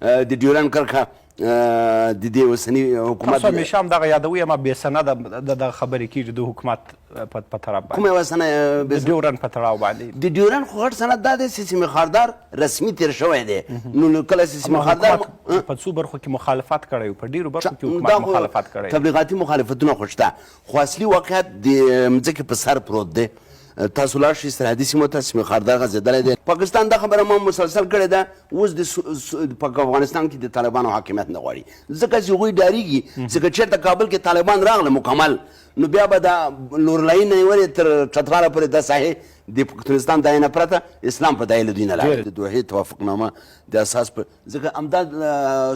د ډیورنډ کرښه د دې اوسني حکومت تاسو همیشه همدغه یادوئ اما بې سنده دغه خبرې کېږي د حکومت په طرف باندې کومه یوه سنه د ډیورنډ په تړاو باندې د ډیورنډ خو غټ سند دا دی چې سیمې خاردار رسمي تېر شوی دی نو کله چې سیمې خاردار په څو برخو کې مخالفت کړی په ډېرو برخو کې حکومت مخالفت کړی تبلیغاتي مخالفتونه خو شته خو اصلي واقعیت د مځکې په سر پروت دی تاسو لاړ شئ سرحدي سیمو ته سیمې خاردار غځېدلی دی پاکستان دا خبره ما مسلسل کړې ده اوس په افغانستان کې د طالبانو حاکمیت نه غواړي ځکه چې هغوی ډارېږي ځکه چېرته کابل کې طالبان راغله مکمل نو بیا به دا لورلاین نه نیولې تر چتراله پورې دا ساحې د پښتونستان د عینه پرته اسلام په دایله دوی نه لاړ د دوحې توافقنامه د اساس پر ځکه همدا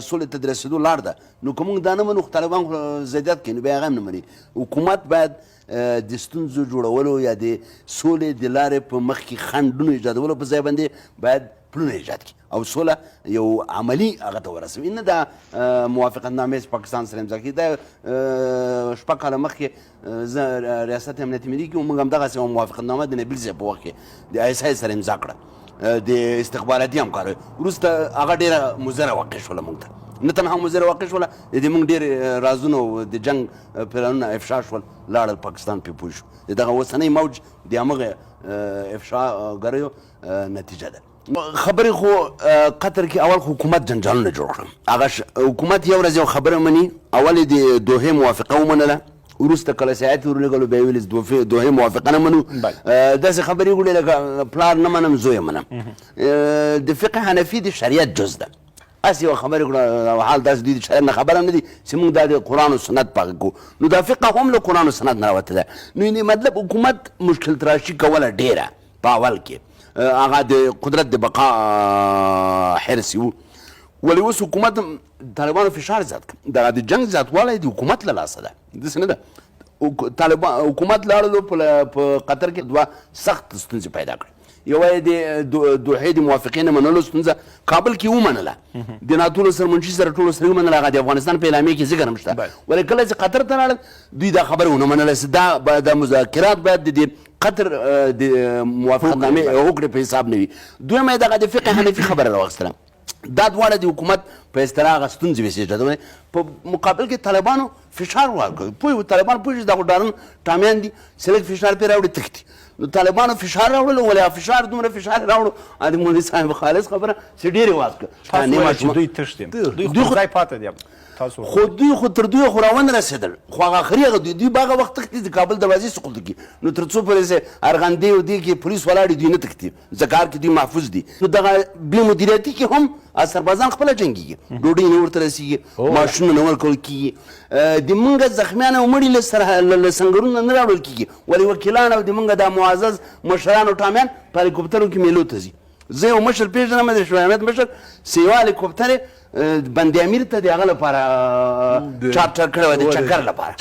سولې ته د رسېدو لار ده نو که موږ دا نه منو خو طالبان ضدیت کوي نو بیا هغه هم نه مني حکومت باید د ستونزو جوړولو یا د سولې د لارې په مخ کې خنډونو ایجادولو په ځای باندې باید پلونه ایجاد کړي او سوله یو عملي هغه ته ورسوي نه دا موافقتنامې چې پاکستان سره امضا کړي دا شپږ کاله مخکې زه ریاست امنیت ملي کې موږ همدغسې یوه موافقتنامه د نبیل صاحب په وخت کې د آی اس آی سره امضا کړه د استخباراتي همکاریو وروسته هغه ډېره مضره واقع شوله موږ ته نه تنها مضره واقع شوله د دې موږ ډېر رازونه او د جنګ پلانونه افشا شول لاړل پاکستان پرې پوه شو د دغه اوسنی موج د همغه افشاګریو نتیجه ده خبرې خو قطر کې اول حکومت جنجالونه جوړ کړل هغه حکومت یو ورځ یو خبره مني اول د دوحې موافقه ومنله وروسته کله سیاحت ورولېږلو بیا یې ویل دوحې موافقه نه منو داسې خبرې وکړې لکه پلار نه منم زوی منم د فقه حنفي د شریعت جز ده هسې یوه خبرې کړه حال داسې دوی د شریعت نه خبر هم نه دي چې موږ دا د قرآن و سنت په هغه کوو نو دا فقه هم له قرآن و سنت نه راوته ده نو یعنې مطلب حکومت مشکل تراشي کوله ډېره په اول کې هغه د قدرت د بقا حرص و ولې اوس حکومت طالبانو فشار زیات کړ دغه د جنګ زیاتوالی د حکومت له لاسه ده داسې نه ده حکومت لاړلو په قطر کې دوه سخت ستونزې پیدا کړې یوه یې د دوحې د موافقې نه منلو ستونزه کابل کې ومنله د ناټو له سرمنشي سره ټولو سره ومنله هغه د افغانستان په اعلامیې کې ذکر هم شته ولې کله چې قطر ته راړل دوی دا خبره ونه منله چې دا مذاکرات باید د قطر د موافقتنامې هوکړې په حساب نه وي دویمه یې دغه د فقه حنفي خبره راواخیستله دا دواړه د حکومت په اصطلاح هغه ستونزې ویسې ایجادولې په مقابل کې طالبانو فشار ورکړ پوه طالبان پوه چې دغه ډارن ټامیان دي چې لږ فشار پرې راوړي تښتي نو طالبانو فشار راوړلو ولې فشار دومره فشار راوړو د مولوي صاحب خالص خبره چې ډېرې واز کړه دوی تښتي دوی خو ځای پاتې دي خو دوی خو تر دوی خو راونه رسېدل خو هغه آخري هغه دوی به هغه وخت تښتي د کابل دروازې سقوط کړي نو تر څو پورې چې ارغندې او دې کې پولیس ولاړ دوی نه تښتي زکار کې دوی محفوظ دي نو دغه بې مدیریتي کې هم سربازان خپله جنګېږي ډوډۍ نه ورته رسېږي معاشونه نه ورکول کېږي د مونږ زخمیان او مړي له سنګرونو نه راوړل کېږي ولې وکیلان او د مونږ دا معزز مشران او ټامیان په هلیکوپټرو کې میلو ته ځي زه یو مشر پېژنم د شورای امنیت مشر چې یوه هلیکوپټر بند امیر ته د هغه لپاره چارټر کړی وی د چکر لپاره